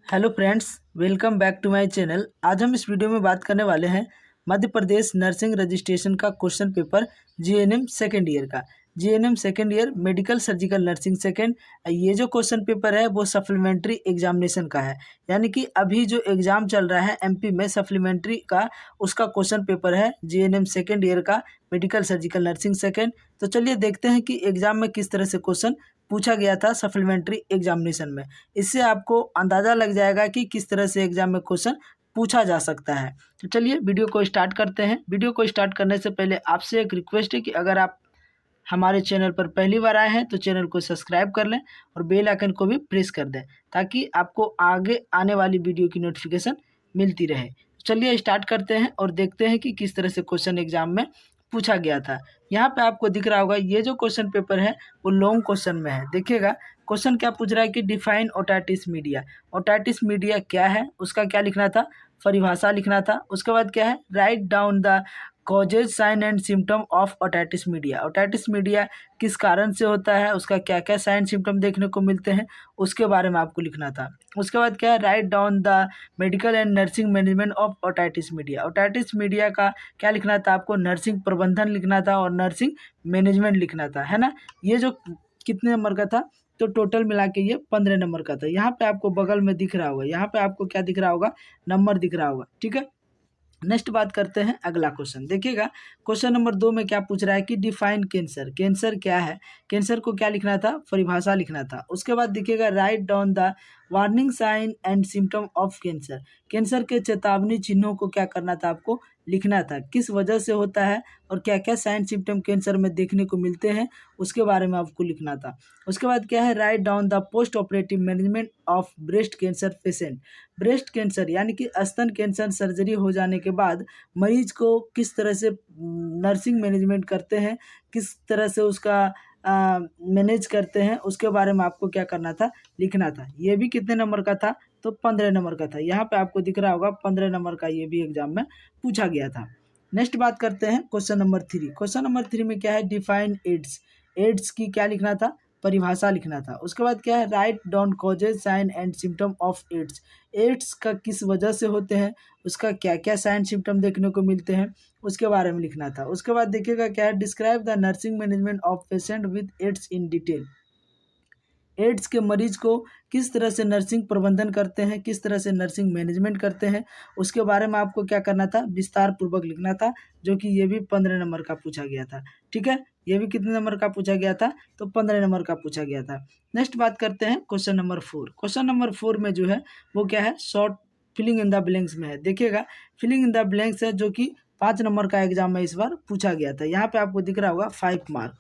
Hello friends, welcome back to my channel. आज हम इस वीडियो में बात करने वाले हैं मध्य प्रदेश नर्सिंग रजिस्ट्रेशन का question paper GNM second year का। GNM second year medical surgical nursing second. ये जो क्वेश्चन पेपर है वो सप्लीमेंट्री एग्जामिनेशन का है, यानी कि अभी जो एग्ज़ाम चल रहा है एमपी में सप्लीमेंट्री का, उसका क्वेश्चन पेपर है जीएनएम सेकेंड ईयर का मेडिकल सर्जिकल नर्सिंग सेकेंड। तो चलिए देखते हैं कि एग्ज़ाम में किस तरह से क्वेश्चन पूछा गया था सप्लीमेंट्री एग्जामिनेशन में। इससे आपको अंदाज़ा लग जाएगा कि किस तरह से एग्जाम में क्वेश्चन पूछा जा सकता है। तो चलिए वीडियो को स्टार्ट करते हैं। वीडियो को स्टार्ट करने से पहले आपसे एक रिक्वेस्ट है कि अगर आप हमारे चैनल पर पहली बार आए हैं तो चैनल को सब्सक्राइब कर लें और बेल आइकन को भी प्रेस कर दें, ताकि आपको आगे आने वाली वीडियो की नोटिफिकेशन मिलती रहे। चलिए स्टार्ट करते हैं और देखते हैं कि किस तरह से क्वेश्चन एग्जाम में पूछा गया था। यहाँ पे आपको दिख रहा होगा ये जो क्वेश्चन पेपर है वो लॉन्ग क्वेश्चन में है। देखिएगा क्वेश्चन क्या पूछ रहा है कि define otitis media. Otitis media क्या है उसका क्या लिखना था, परिभाषा लिखना था। उसके बाद क्या है, write down the causes sign and symptom of otitis media. Otitis media किस कारण से होता है, उसका क्या क्या साइन सिम्टम देखने को मिलते हैं, उसके बारे में आपको लिखना था। उसके बाद क्या है, write down the medical and nursing management of otitis media. Otitis media का क्या लिखना था आपको, नर्सिंग प्रबंधन लिखना था और नर्सिंग मैनेजमेंट लिखना था, है ना। ये जो कितने नंबर का था, तो टोटल मिला के ये 15 नंबर का था। यहाँ पे आपको बगल में दिख रहा होगा, यहाँ पे आपको क्या दिख रहा होगा, नंबर दिख रहा होगा, ठीक है। नेक्स्ट बात करते हैं अगला क्वेश्चन। देखिएगा क्वेश्चन नंबर 2 में क्या पूछ रहा है कि डिफाइन कैंसर। कैंसर क्या है, कैंसर को क्या लिखना था, परिभाषा लिखना था। उसके बाद देखिएगा write down the warning sign and symptom of cancer. Cancer के चेतावनी चिन्हों को क्या करना था, आपको लिखना था, किस वजह से होता है और क्या क्या साइन सिम्टम कैंसर में देखने को मिलते हैं, उसके बारे में आपको लिखना था। उसके बाद क्या है, write down the post operative management of breast cancer patient. Breast cancer यानी कि स्तन कैंसर सर्जरी हो जाने के बाद मरीज को किस तरह से नर्सिंग मैनेजमेंट करते हैं, किस तरह से उसका मैनेज करते हैं, उसके बारे में आपको क्या करना था, लिखना था। ये भी कितने नंबर का था, तो 15 नंबर का था। यहाँ पे आपको दिख रहा होगा 15 नंबर का ये भी एग्जाम में पूछा गया था। नेक्स्ट बात करते हैं क्वेश्चन नंबर 3। क्वेश्चन नंबर 3 में क्या है, डिफाइन एड्स। एड्स की क्या लिखना था, परिभाषा लिखना था। उसके बाद क्या है, write down causes sign and symptom of AIDS. AIDS का किस वजह से होते हैं, उसका क्या क्या साइन सिम्टम देखने को मिलते हैं, उसके बारे में लिखना था। उसके बाद देखिएगा क्या है, describe the nursing management of patient with AIDS in detail. AIDS के मरीज को किस तरह से नर्सिंग प्रबंधन करते हैं, किस तरह से नर्सिंग मैनेजमेंट करते हैं, उसके बारे में आपको क्या करना था, विस्तार पूर्वक लिखना था, जो कि ये भी 15 नंबर का पूछा गया था, ठीक है। ये भी कितने नंबर का पूछा गया था, तो 15 नंबर का पूछा गया था। नेक्स्ट बात करते हैं क्वेश्चन नंबर 4। क्वेश्चन नंबर 4 में जो है वो क्या है, short filling in the blanks में है। देखिएगा फिलिंग इन द ब्लैंक्स है, जो कि 5 नंबर का एग्जाम में इस बार पूछा गया था। यहाँ पे आपको दिख रहा होगा 5 मार्क।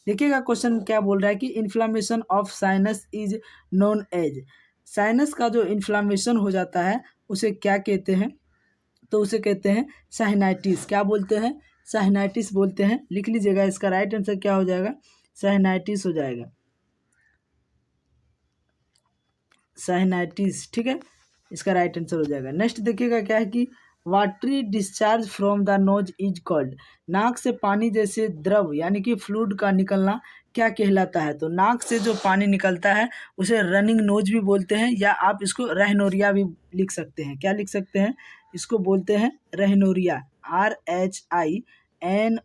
देखिएगा क्वेश्चन क्या बोल रहा है कि inflammation of sinus is known as. Sinus का जो इन्फ्लामेशन हो जाता है उसे क्या कहते हैं, तो उसे कहते हैं साइनाइटिस। क्या बोलते हैं, साइनाइटिस बोलते हैं। लिख लीजिएगा, इसका राइट आंसर क्या हो जाएगा, साइनाइटिस हो जाएगा, साइनाइटिस, ठीक है, इसका राइट आंसर हो जाएगा। नेक्स्ट देखिएगा क्या है कि watery discharge from the nose is called. नाक से पानी जैसे द्रव यानी कि फ्लूइड का निकलना क्या कहलाता है, तो नाक से जो पानी निकलता है उसे रनिंग नोज भी बोलते हैं, या आप इसको रहनोरिया भी लिख सकते हैं। क्या लिख सकते हैं, इसको बोलते हैं रहनोरिया, RHINORRHEE,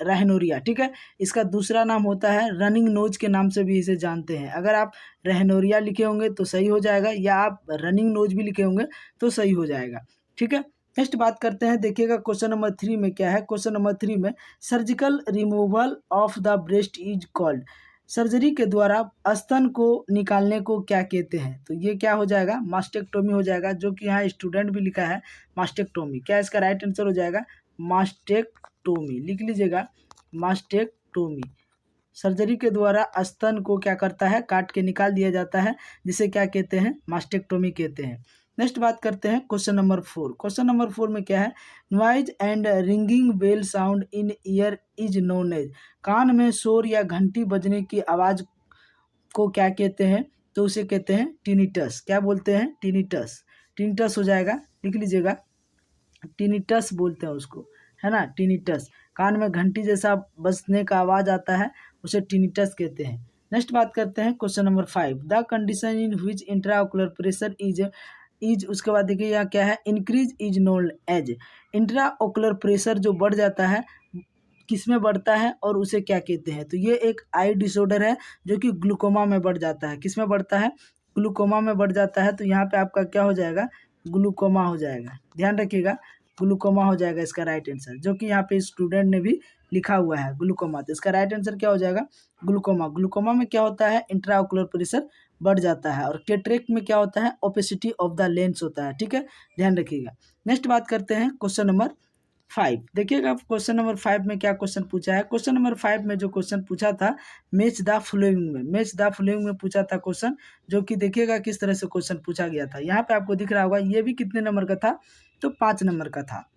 रहनोरिया, ठीक है। इसका दूसरा नाम होता है रनिंग नोज के नाम से भी इसे जानते हैं। अगर आप रहनोरिया लिखे होंगे तो सही हो जाएगा, या आप रनिंग नोज भी लिखे होंगे तो सही हो जाएगा, ठीक है। नेक्स्ट बात करते हैं, देखिएगा क्वेश्चन नंबर 3 में क्या है। क्वेश्चन नंबर 3 में surgical removal of the breast is called. Surgery के द्वारा स्तन को निकालने को क्या कहते हैं, तो ये क्या हो जाएगा, मास्टेक्टोमी हो जाएगा, जो कि यहाँ स्टूडेंट भी लिखा है मास्टेक्टोमी। क्या इसका राइट आंसर हो जाएगा, मास्टेक्टोमी, लिख लीजिएगा, मास्टेक्टोमी। सर्जरी के द्वारा स्तन को क्या करता है, काट के निकाल दिया जाता है, जिसे क्या कहते हैं, मास्टेक्टोमी कहते हैं। नेक्स्ट बात करते हैं क्वेश्चन नंबर 4। क्वेश्चन नंबर 4 में क्या है, noise and ringing bell sound in ear is known as. कान में शोर या घंटी बजने की आवाज़ को क्या कहते हैं, तो उसे कहते हैं टिनिटस। क्या बोलते हैं, टिनिटस, टिनिटस हो जाएगा, लिख लीजिएगा, टिनिटस बोलते हैं उसको, है ना, टिनिटस। कान में घंटी जैसा बजने का आवाज़ आता है उसे टिनिटस कहते हैं। नेक्स्ट बात करते हैं question number 5, the condition in which intraocular pressure is उसके बाद देखिए यहाँ क्या है, increase is known as. Intraocular pressure जो बढ़ जाता है किस में बढ़ता है और उसे क्या कहते हैं, तो ये एक आई डिसऑर्डर है जो कि ग्लूकोमा में बढ़ जाता है। किस में बढ़ता है, ग्लूकोमा में बढ़ जाता है। तो यहाँ पे आपका क्या हो जाएगा, ग्लूकोमा हो जाएगा, ध्यान रखिएगा, ग्लूकोमा हो जाएगा इसका राइट आंसर, जो कि यहाँ पे स्टूडेंट ने भी लिखा हुआ है ग्लूकोमा। तो इसका राइट आंसर क्या हो जाएगा, ग्लूकोमा। ग्लूकोमा में क्या होता है, इंट्राओकुलर प्रेशर बढ़ जाता है। और कैटरेक्ट में क्या होता है, ओपेसिटी ऑफ द लेंस होता है। ठीक है, ध्यान रखिएगा। नेक्स्ट बात करते हैं क्वेश्चन नंबर 5। देखिएगा क्वेश्चन नंबर 5 में क्या क्वेश्चन पूछा है। क्वेश्चन नंबर 5 में जो क्वेश्चन पूछा था, मैच द फॉलोइंग में, मैच द फॉलोइंग में पूछा था क्वेश्चन, जो कि देखिएगा किस तरह से क्वेश्चन पूछा गया था। यहाँ पे आपको दिख रहा होगा, ये भी कितने नंबर का था, तो 5 नंबर का था।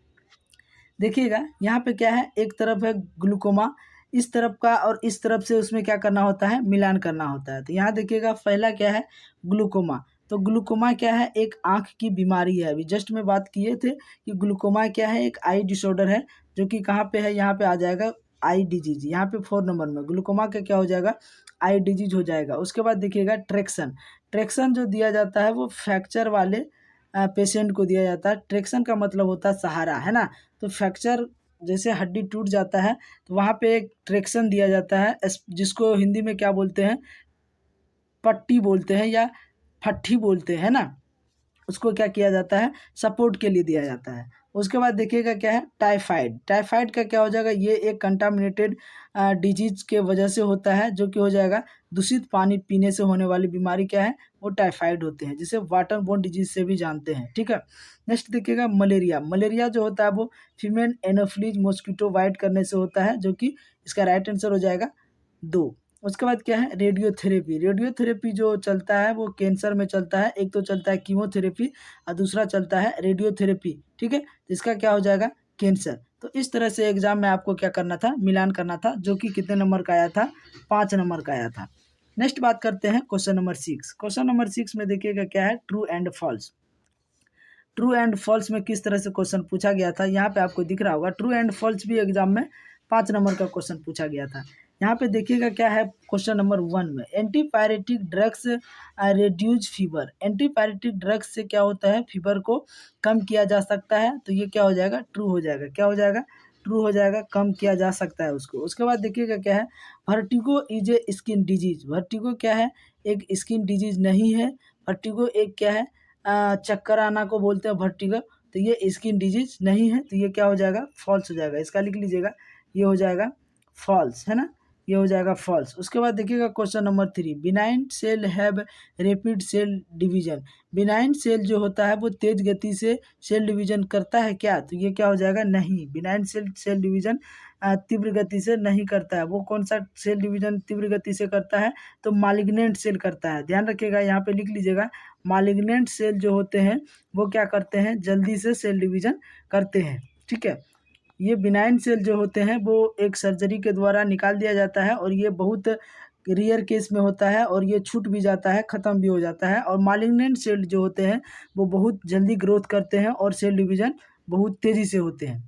देखिएगा यहाँ पे क्या है, एक तरफ है ग्लूकोमा, इस तरफ का और इस तरफ से उसमें क्या करना होता है, मिलान करना होता है। तो यहाँ देखिएगा पहला क्या है, ग्लूकोमा। तो ग्लूकोमा क्या है, एक आंख की बीमारी है। अभी जस्ट में बात किए थे कि ग्लूकोमा क्या है, एक आई डिसऑर्डर है, जो कि कहाँ पे है, यहाँ पे आ जाएगा आई डिजीज। यहाँ पे 4 नंबर में ग्लूकोमा का क्या हो जाएगा, आई डिजीज हो जाएगा। उसके बाद देखिएगा ट्रेक्शन, ट्रेक्शन जो दिया जाता है वो फ्रैक्चर वाले पेशेंट को दिया जाता है। ट्रेक्शन का मतलब होता है सहारा, है ना। तो फ्रैक्चर जैसे हड्डी टूट जाता है तो वहाँ पे एक ट्रेक्शन दिया जाता है, जिसको हिंदी में क्या बोलते हैं, पट्टी बोलते हैं या फट्ठी बोलते हैं ना। उसको क्या किया जाता है, सपोर्ट के लिए दिया जाता है। उसके बाद देखिएगा क्या है, टाइफाइड। टाइफाइड का क्या हो जाएगा, ये एक कंटामिनेटेड डिजीज के वजह से होता है, जो कि हो जाएगा दूषित पानी पीने से होने वाली बीमारी क्या है, वो टाइफाइड होते हैं, जिसे वाटर बोर्न डिजीज से भी जानते हैं। ठीक है, नेक्स्ट देखिएगा मलेरिया। मलेरिया जो होता है वो फीमेल एनोफिलीज मॉस्किटो बाइट करने से होता है, जो कि इसका राइट आंसर हो जाएगा 2। उसके बाद क्या है, रेडियोथेरेपी। रेडियोथेरेपी जो चलता है वो कैंसर में चलता है। एक तो चलता है कीमोथेरेपी और दूसरा चलता है रेडियोथेरेपी। ठीक है, इसका क्या हो जाएगा, कैंसर। तो इस तरह से एग्जाम में आपको क्या करना था, मिलान करना था, जो कि कितने नंबर का आया था, 5 नंबर का आया था। नेक्स्ट बात करते हैं क्वेश्चन नंबर 6। क्वेश्चन नंबर 6 में देखिएगा क्या है, true and false. True and false में किस तरह से क्वेश्चन पूछा गया था, यहाँ पे आपको दिख रहा होगा। ट्रू एंड फॉल्स भी एग्जाम में 5 नंबर का क्वेश्चन पूछा गया था। यहाँ पे देखिएगा क्या है, क्वेश्चन नंबर 1 में antipyretic drugs reduce fever. Antipyretic drugs से क्या होता है, फीवर को कम किया जा सकता है। तो ये क्या हो जाएगा, ट्रू हो जाएगा। क्या हो जाएगा, ट्रू हो जाएगा, कम किया जा सकता है उसको। उसके बाद देखिएगा क्या है, vertigo is a skin disease. Vertigo क्या है, एक स्किन डिजीज नहीं है। वर्टिगो एक क्या है, चक्कर आना को बोलते हैं वर्टिगो। तो ये स्किन डिजीज नहीं है, तो ये क्या हो जाएगा, फॉल्स हो जाएगा। इसका लिख लीजिएगा, ये हो जाएगा फॉल्स, है ना, ये हो जाएगा फॉल्स। उसके बाद देखिएगा question number 3, benign cell have rapid cell division. Benign cell जो होता है वो तेज गति से सेल डिवीजन करता है क्या, तो ये क्या हो जाएगा, नहीं। बिनाइन सेल सेल डिवीजन तीव्र गति से नहीं करता है। वो कौन सा सेल डिवीजन तीव्र गति से करता है, तो मालिग्नेंट सेल करता है। ध्यान रखिएगा, यहाँ पे लिख लीजिएगा, मालिग्नेंट सेल जो होते हैं वो क्या करते हैं, जल्दी से सेल डिवीजन करते हैं। ठीक है, ये बिनाइन सेल जो होते हैं वो एक सर्जरी के द्वारा निकाल दिया जाता है, और ये बहुत रेयर केस में होता है, और ये छूट भी जाता है, ख़त्म भी हो जाता है। और मालिग्नेंट सेल जो होते हैं वो बहुत जल्दी ग्रोथ करते हैं और सेल डिवीजन बहुत तेज़ी से होते हैं।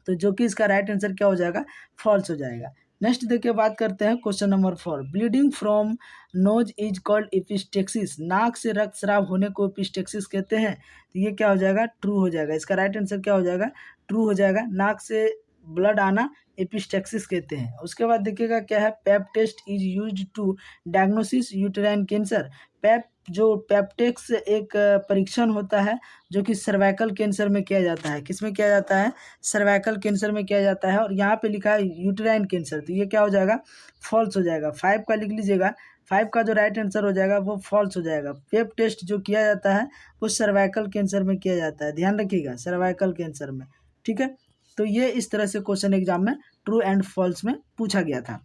तो जो कि इसका राइट आंसर क्या हो जाएगा, फॉल्स हो जाएगा। नेक्स्ट देखिए बात करते हैं question number 4, bleeding from knows is called epistaxis. नाक से रक्तस्राव होने को एपिस्टेक्सिस कहते हैं। तो ये क्या हो जाएगा, ट्रू हो जाएगा। इसका राइट आंसर क्या हो जाएगा, ट्रू हो जाएगा। नाक से ब्लड आना एपिस्टेक्सिस कहते हैं। उसके बाद देखिएगा क्या है, pap test is used to diagnosis uterine cancer. Pap जो पैपटेक्स एक परीक्षण होता है जो कि सर्वाइकल कैंसर में किया जाता है। किस में किया जाता है, सर्वाइकल कैंसर में किया जाता है। और यहाँ पे लिखा है यूटेराइन कैंसर, तो ये क्या हो जाएगा, फॉल्स हो जाएगा। 5 का लिख लीजिएगा, 5 का जो राइट आंसर हो जाएगा वो फॉल्स हो जाएगा। पेप टेस्ट जो किया जाता है वो सर्वाइकल कैंसर में किया जाता है, ध्यान रखिएगा, सर्वाइकल कैंसर में। ठीक है, तो ये इस तरह से क्वेश्चन एग्जाम में ट्रू एंड फॉल्स में पूछा गया था।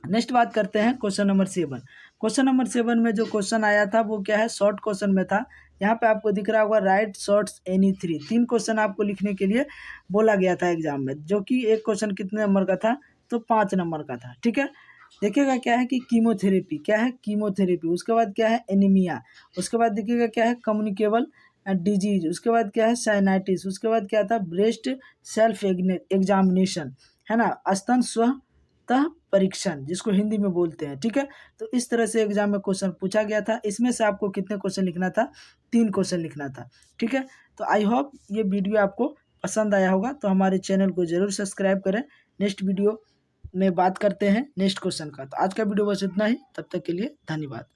नेक्स्ट बात करते हैं क्वेश्चन नंबर 7। क्वेश्चन नंबर 7 में जो क्वेश्चन आया था वो क्या है, शॉर्ट क्वेश्चन में था। यहाँ पे आपको दिख रहा होगा, राइट शॉर्ट्स एनी 3। 3 क्वेश्चन आपको लिखने के लिए बोला गया था एग्जाम में, जो कि एक क्वेश्चन कितने नंबर का था, तो 5 नंबर का था। ठीक है, देखिएगा क्या है कि कीमोथेरेपी, क्या है, कीमोथेरेपी। उसके बाद क्या है, एनीमिया। उसके बाद देखिएगा क्या है, कम्युनिकेबल डिजीज। उसके बाद क्या है, साइनाइटिस। उसके बाद क्या था, ब्रेस्ट सेल्फ एग्जामिनेशन, है ना, स्तन स्व अंतः परीक्षण, जिसको हिंदी में बोलते हैं। ठीक है, तो इस तरह से एग्जाम में क्वेश्चन पूछा गया था। इसमें से आपको कितने क्वेश्चन लिखना था? 3 क्वेश्चन लिखना था। ठीक है, तो आई होप ये वीडियो आपको पसंद आया होगा, तो हमारे चैनल को जरूर सब्सक्राइब करें। नेक्स्ट वीडियो में बात करते हैं नेक्स्ट क्वेश्चन का। तो आज का वीडियो बस इतना ही, तब तक के लिए धन्यवाद।